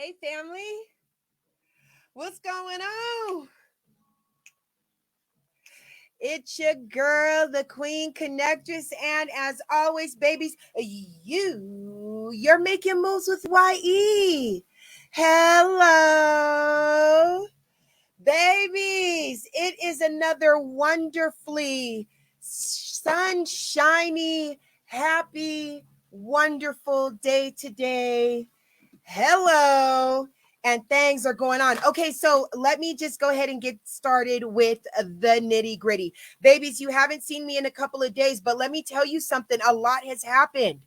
Hey, family. What's going on? It's your girl, the Queen Connectress. And as always, babies, you're making moves with YE. Hello, babies. It is another wonderfully sunshiny, happy, wonderful day today. Hello. And things are going on. Okay, so let me just go ahead and get started with the nitty gritty. Babies, you haven't seen me in a couple of days, but let me tell you something. A lot has happened.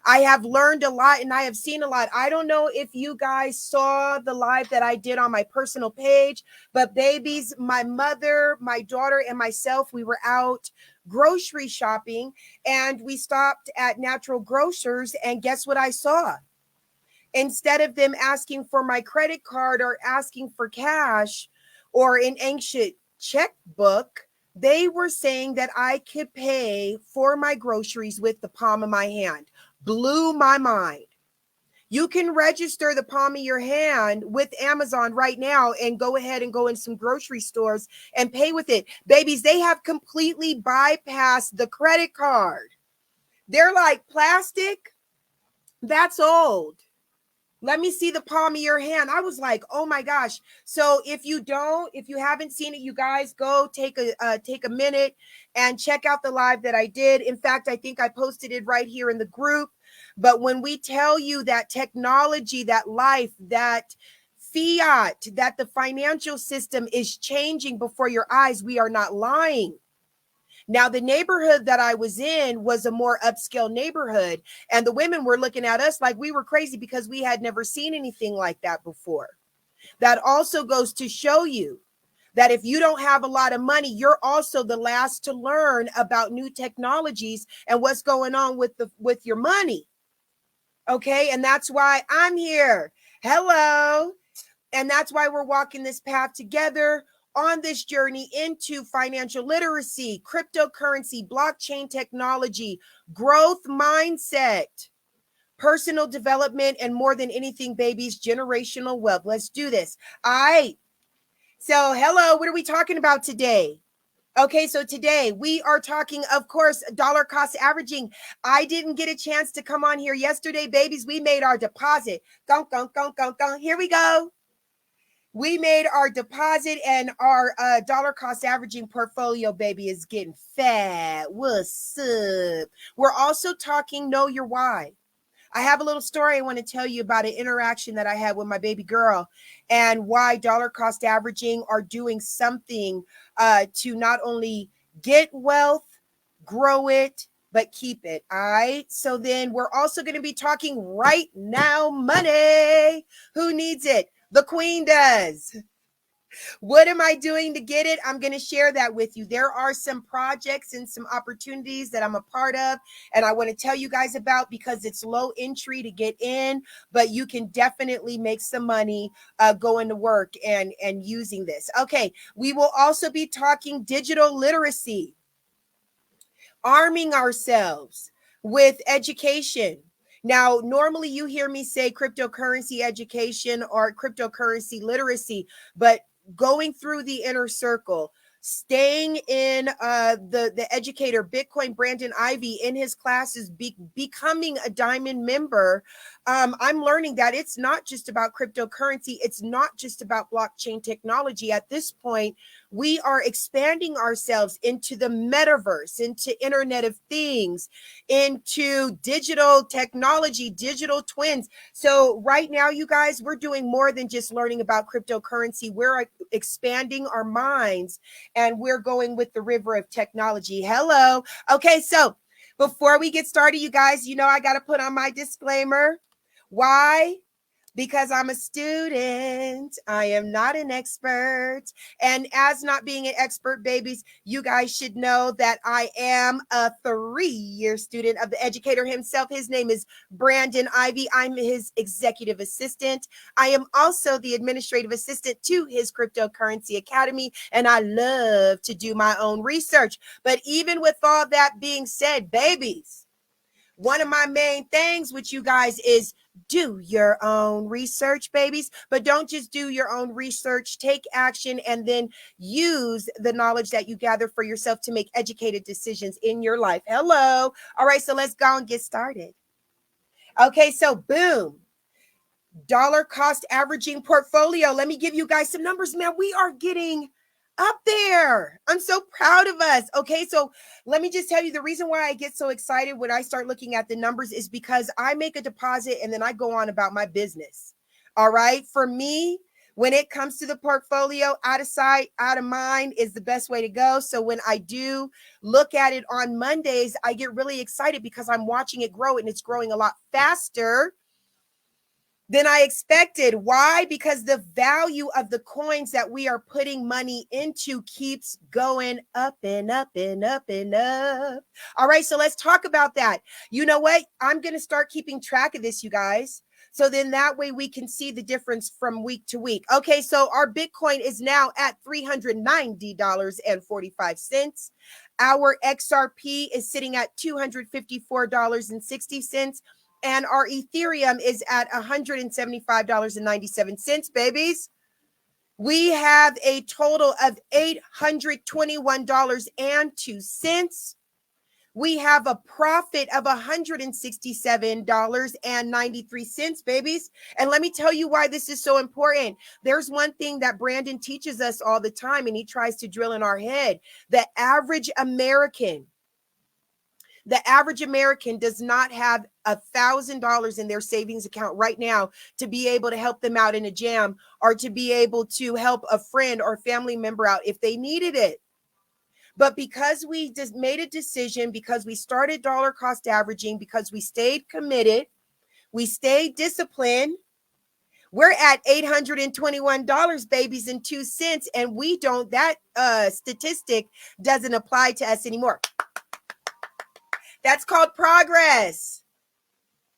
I have learned a lot and I have seen a lot. I don't know if you guys saw the live that I did on my personal page, but babies, my mother, my daughter, and myself, we were out grocery shopping and we stopped at Natural Grocers. And guess what I saw? Instead of them asking for my credit card or asking for cash or an ancient checkbook, they were saying that I could pay for my groceries with the palm of my hand. Blew my mind. You can register the palm of your hand with Amazon right now and go ahead and go in some grocery stores and pay with it. Babies, they have completely bypassed the credit card. They're like, plastic, that's old. Let me see the palm of your hand. I was like, oh my gosh. So if you haven't seen it, you guys go take a minute and check out the live that I did. In fact, I think I posted it right here in the group. But when we tell you that technology, that life, that fiat, that the financial system is changing before your eyes, we are not lying. Now, the neighborhood that I was in was a more upscale neighborhood, and the women were looking at us like we were crazy because we had never seen anything like that before. That also goes to show you that if you don't have a lot of money, you're also the last to learn about new technologies and what's going on with your money. Okay, and that's why I'm here. Hello. And that's why we're walking this path together on this journey into financial literacy, cryptocurrency, blockchain technology, growth mindset, personal development, and more than anything, babies, generational wealth. Let's do this. All right. So, hello, what are we talking about today? Okay, so today we are talking, of course, dollar cost averaging. I didn't get a chance to come on here yesterday, babies. We made our deposit. Gunk, gunk, gunk, gunk, gunk. Here we go. We made our deposit and our dollar cost averaging portfolio, baby, is getting fat. What's up? We're also talking know your why. I have a little story I want to tell you about an interaction that I had with my baby girl and why dollar cost averaging are doing something to not only get wealth, grow it, but keep it. All right. So then we're also going to be talking right now money. Who needs it? The queen does. What am I doing to get it? I'm going to share that with you. There are some projects and some opportunities that I'm a part of, and I want to tell you guys about because it's low entry to get in, but you can definitely make some money going to work and using this. Okay, we will also be talking digital literacy, arming ourselves with education. Now, normally you hear me say cryptocurrency education or cryptocurrency literacy, but going through the inner circle, staying in the educator, Bitcoin Brandon Ivy, in his classes, becoming a diamond member, I'm learning that it's not just about cryptocurrency. It's not just about blockchain technology. At this point, we are expanding ourselves into the metaverse, into Internet of Things, into digital technology, digital twins. So right now, you guys, we're doing more than just learning about cryptocurrency. We're expanding our minds and we're going with the river of technology. Hello. Okay, so before we get started, you guys, you know I got to put on my disclaimer. Why? Because I'm a student. I am not an expert. And as not being an expert, babies, you guys should know that I am a 3-year student of the educator himself. His name is Brandon Ivy. I'm his executive assistant. I am also the administrative assistant to his cryptocurrency academy, and I love to do my own research. But even with all that being said, babies, one of my main things with you guys is do your own research, babies, but don't just do your own research. Take action and then use the knowledge that you gather for yourself to make educated decisions in your life. Hello. All right, so let's go and get started. Okay, so boom. Dollar cost averaging portfolio. Let me give you guys some numbers, man. We are getting up there. I'm so proud of us. Okay, so let me just tell you the reason why I get so excited when I start looking at the numbers is because I make a deposit and then I go on about my business. All right, for me, when it comes to the portfolio, out of sight, out of mind is the best way to go. So when I do look at it on Mondays, I get really excited because I'm watching it grow and it's growing a lot faster than I expected. Why? Because the value of the coins that we are putting money into keeps going up and up and up and up. All right, so let's talk about that. You know what? I'm going to start keeping track of this, you guys. So then that way we can see the difference from week to week. Okay, so our Bitcoin is now at $390.45. Our XRP is sitting at $254.60. And our Ethereum is at $175.97, babies. We have a total of $821.02. We have a profit of $167.93, babies. And let me tell you why this is so important. There's one thing that Brandon teaches us all the time, and he tries to drill in our head. The average American does not have $1,000 in their savings account right now to be able to help them out in a jam or to be able to help a friend or family member out if they needed it. But because we just made a decision, because we started dollar cost averaging, because we stayed committed, we stayed disciplined, we're at $821, babies, and 2 cents. And we don't, that statistic doesn't apply to us anymore. That's called progress.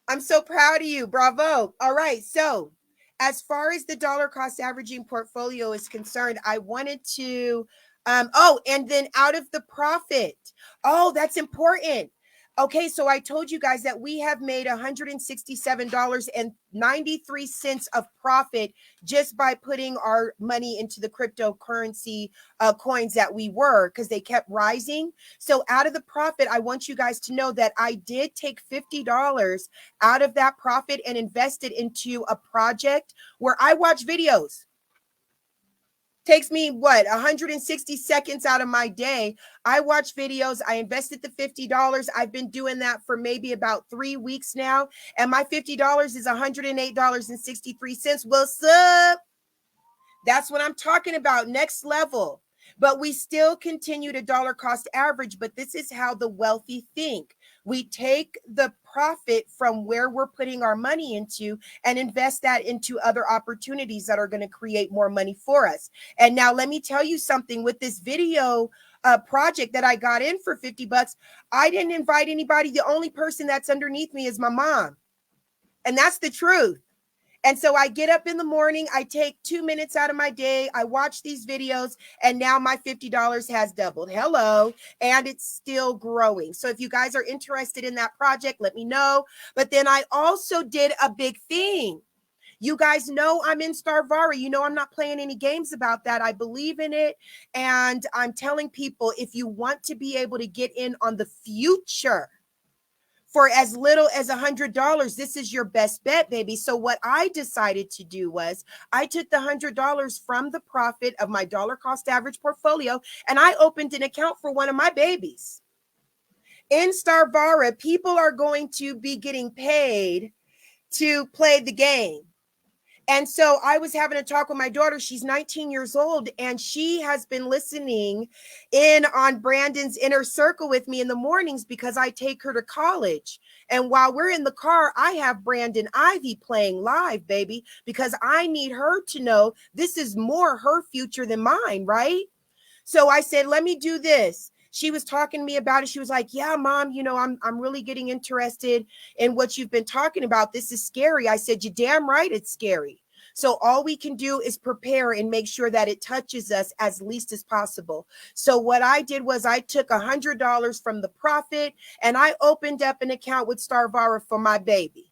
I'm so proud of you. Bravo. All right. So as far as the dollar cost averaging portfolio is concerned, I wanted to, and then out of the profit. Oh, that's important. Okay, so I told you guys that we have made $167.93 of profit just by putting our money into the cryptocurrency coins that we were, because they kept rising. So out of the profit, I want you guys to know that I did take $50 out of that profit and invest it into a project where I watch videos. Takes me 160 seconds out of my day. I watch videos. I invested the $50. I've been doing that for maybe about 3 weeks now, and my $50 is $108.63. What's up? That's what I'm talking about. Next level. But we still continue to dollar cost average. But this is how the wealthy think. We take the profit from where we're putting our money into and invest that into other opportunities that are going to create more money for us. And now let me tell you something with this video project that I got in for $50. I didn't invite anybody. The only person that's underneath me is my mom. And that's the truth. And so I get up in the morning, I take 2 minutes out of my day, I watch these videos, and now my $50 has doubled. Hello. And it's still growing. So if you guys are interested in that project, let me know. But then I also did a big thing. You guys know I'm in Starvara. You know I'm not playing any games about that. I believe in it. And I'm telling people, if you want to be able to get in on the future, for as little as $100, this is your best bet, baby. So what I decided to do was I took the $100 from the profit of my dollar cost average portfolio and I opened an account for one of my babies. In Starvara, people are going to be getting paid to play the game. And so I was having a talk with my daughter. She's 19 years old, and she has been listening in on Brandon's inner circle with me in the mornings because I take her to college. And while we're in the car, I have Brandon Ivy playing live, baby, because I need her to know this is more her future than mine, right? So I said, let me do this. She was talking to me about it. She was like, yeah, mom, you know, I'm really getting interested in what you've been talking about. This is scary. I said, you're damn right it's scary. So all we can do is prepare and make sure that it touches us as least as possible. So what I did was I took $100 from the profit and I opened up an account with Starvara for my baby.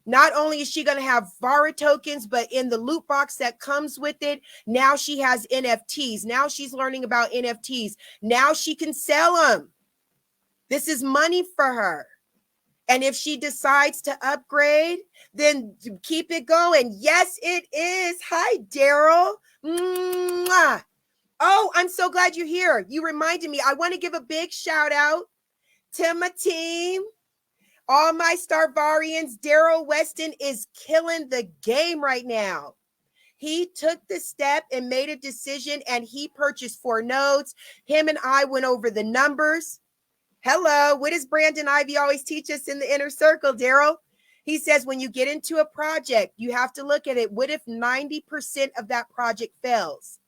Not only is she going to have VARA tokens, but in the loot box that comes with it, now she has NFTs. Now she's learning about NFTs. Now she can sell them. This is money for her. And if she decides to upgrade, then keep it going. Yes, it is. Hi, Daryl. Mwah. Oh, I'm so glad you're here. You reminded me. I want to give a big shout out to my team. All my Starvarians. Daryl Weston is killing the game right now. He took the step and made a decision, and he purchased 4 nodes. Him and I went over the numbers. Hello, what does Brandon Ivy always teach us in the inner circle, Daryl? He says when you get into a project, you have to look at it. What if 90% of that project fails?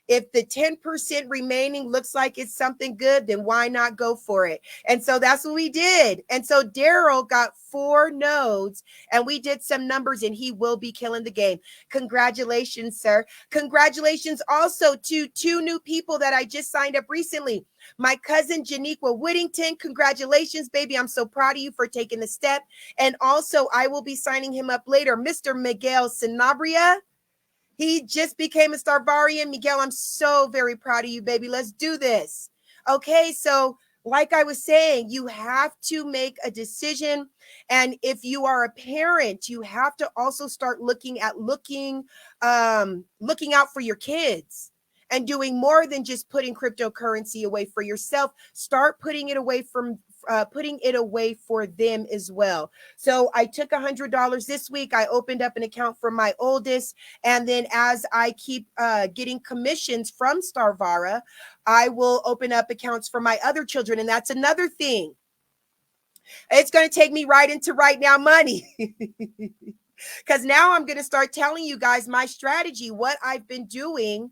If the 10% remaining looks like it's something good, then why not go for it? And so that's what we did. And so Daryl got 4 nodes, and we did some numbers, and he will be killing the game. Congratulations, sir. Congratulations also to 2 new people that I just signed up recently. My cousin, Janiqua Whittington, congratulations, baby. I'm so proud of you for taking the step. And also, I will be signing him up later. Mr. Miguel Sanabria. He just became a Starvarian. Miguel, I'm so very proud of you, baby. Let's do this. Okay, so like I was saying, you have to make a decision. And if you are a parent, you have to also start looking out for your kids and doing more than just putting cryptocurrency away for yourself. Start putting it away for them as well. So I took $100 this week. I opened up an account for my oldest. And then as I keep getting commissions from Starvara, I will open up accounts for my other children. And that's another thing. It's going to take me right into right now money. Because now I'm going to start telling you guys my strategy, what I've been doing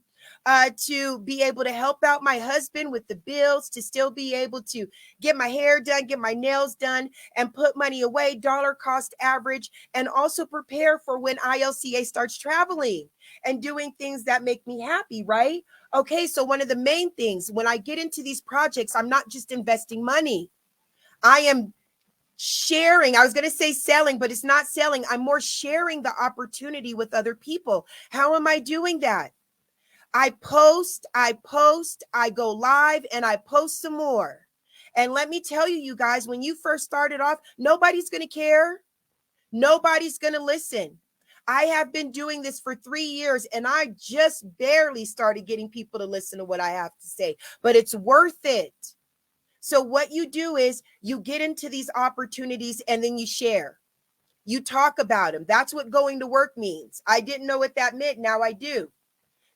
to be able to help out my husband with the bills, to still be able to get my hair done, get my nails done, and put money away, dollar cost average, and also prepare for when ILCA starts traveling and doing things that make me happy, right? Okay, so one of the main things when I get into these projects, I'm not just investing money. I am sharing. I was going to say selling, but it's not selling. I'm more sharing the opportunity with other people. How am I doing that? I post, I go live, and I post some more. And let me tell you, you guys, when you first started off, nobody's going to care. Nobody's going to listen. I have been doing this for 3 years, and I just barely started getting people to listen to what I have to say, but it's worth it. So what you do is you get into these opportunities and then you share. You talk about them. That's what going to work means. I didn't know what that meant. Now I do.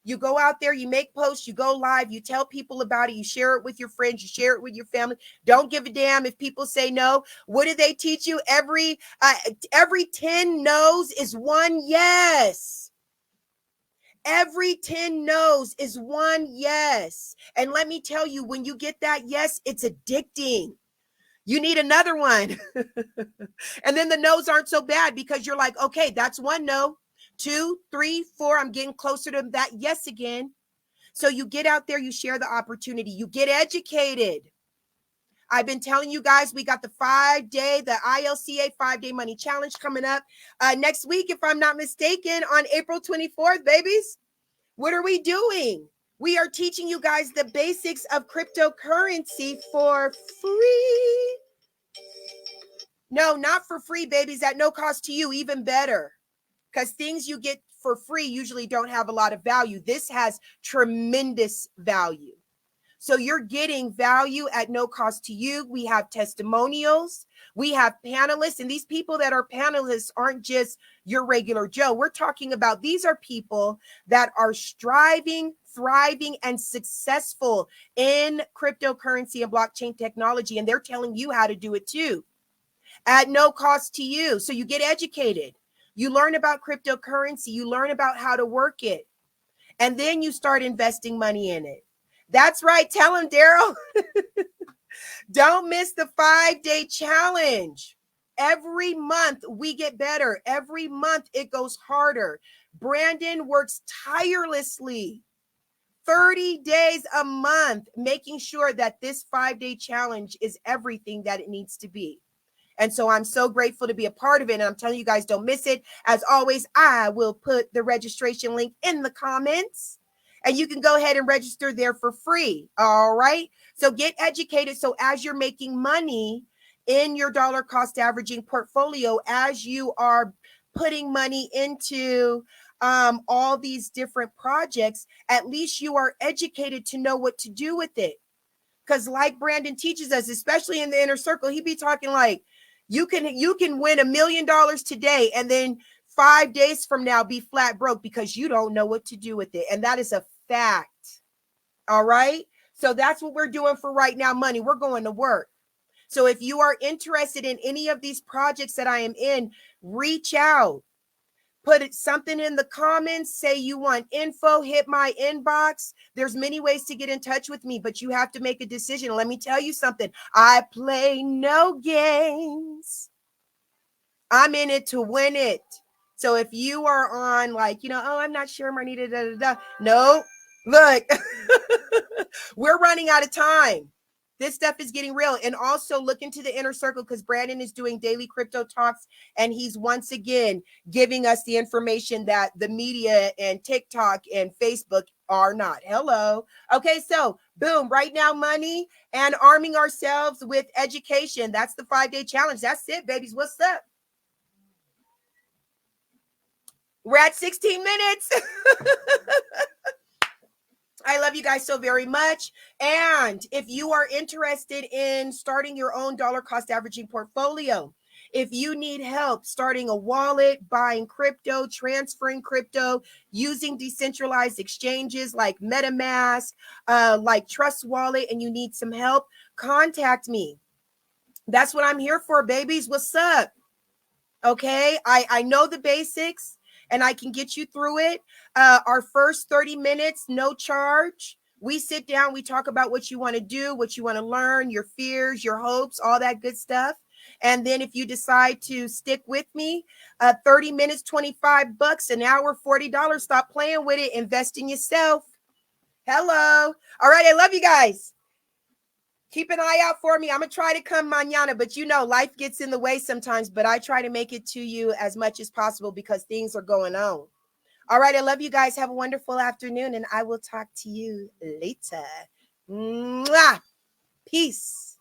You go out there, you make posts, you go live, you tell people about it, you share it with your friends, you share it with your family. Don't give a damn if people say no. What do they teach you? Every 10 no's is 1 yes. Every 10 no's is 1 yes. And let me tell you, when you get that yes, it's addicting. You need another one. And then the no's aren't so bad because you're like, okay, that's 1 no, 2, 3, 4. I'm getting closer to that yes again. So you get out there, you share the opportunity, you get educated. I've been telling you guys, we got the ILCA 5-day money challenge coming up next week, if I'm not mistaken, on April 24th, babies. What are we doing? We are teaching you guys the basics of cryptocurrency for free. No, not for free, babies, at no cost to you, even better. Because things you get for free usually don't have a lot of value. This has tremendous value. So you're getting value at no cost to you. We have testimonials. We have panelists. And these people that are panelists aren't just your regular Joe. We're talking about these are people that are striving, thriving, and successful in cryptocurrency and blockchain technology. And they're telling you how to do it too, at no cost to you. So you get educated. You learn about cryptocurrency. You learn about how to work it. And then you start investing money in it. That's right. Tell him, Daryl. Don't miss the 5-day challenge. Every month we get better. Every month it goes harder. Brandon works tirelessly 30 days a month, making sure that this 5-day challenge is everything that it needs to be. And so I'm so grateful to be a part of it. And I'm telling you guys, don't miss it. As always, I will put the registration link in the comments and you can go ahead and register there for free. All right. So get educated. So as you're making money in your dollar cost averaging portfolio, as you are putting money into all these different projects, at least you are educated to know what to do with it. Because like Brandon teaches us, especially in the inner circle, he be talking like you can win $1 million today and then 5 days from now be flat broke because you don't know what to do with it. And that is a fact. All right. So that's what we're doing for Right Now Money. We're going to work. So if you are interested in any of these projects that I am in, reach out. Put something in the comments, say you want info, hit my inbox. There's many ways to get in touch with me, but you have to make a decision. Let me tell you something. I play no games. I'm in it to win it. So if you are on like, oh, I'm not sure, Marnita, da, da, da. No, look, we're running out of time. This stuff is getting real. And also look into the inner circle because Brandon is doing daily crypto talks. And he's once again giving us the information that the media and TikTok and Facebook are not. Hello. Okay, so boom, Right Now Money and arming ourselves with education. That's the 5-day challenge. That's it, babies. What's up? We're at 16 minutes. I love you guys so very much. And if you are interested in starting your own dollar cost averaging portfolio, if you need help starting a wallet, buying crypto, transferring crypto, using decentralized exchanges like MetaMask, like Trust Wallet, and you need some help, contact me. That's what I'm here for, babies. What's up? Okay, I know the basics and I can get you through it. Our first 30 minutes, no charge. We sit down, we talk about what you want to do, what you want to learn, your fears, your hopes, all that good stuff. And then if you decide to stick with me, 30 minutes, $25, an hour, $40. Stop playing with it. Invest in yourself. Hello. All right, I love you guys. Keep an eye out for me. I'm going to try to come mañana, but life gets in the way sometimes, but I try to make it to you as much as possible because things are going on. All right. I love you guys. Have a wonderful afternoon and I will talk to you later. Mwah! Peace.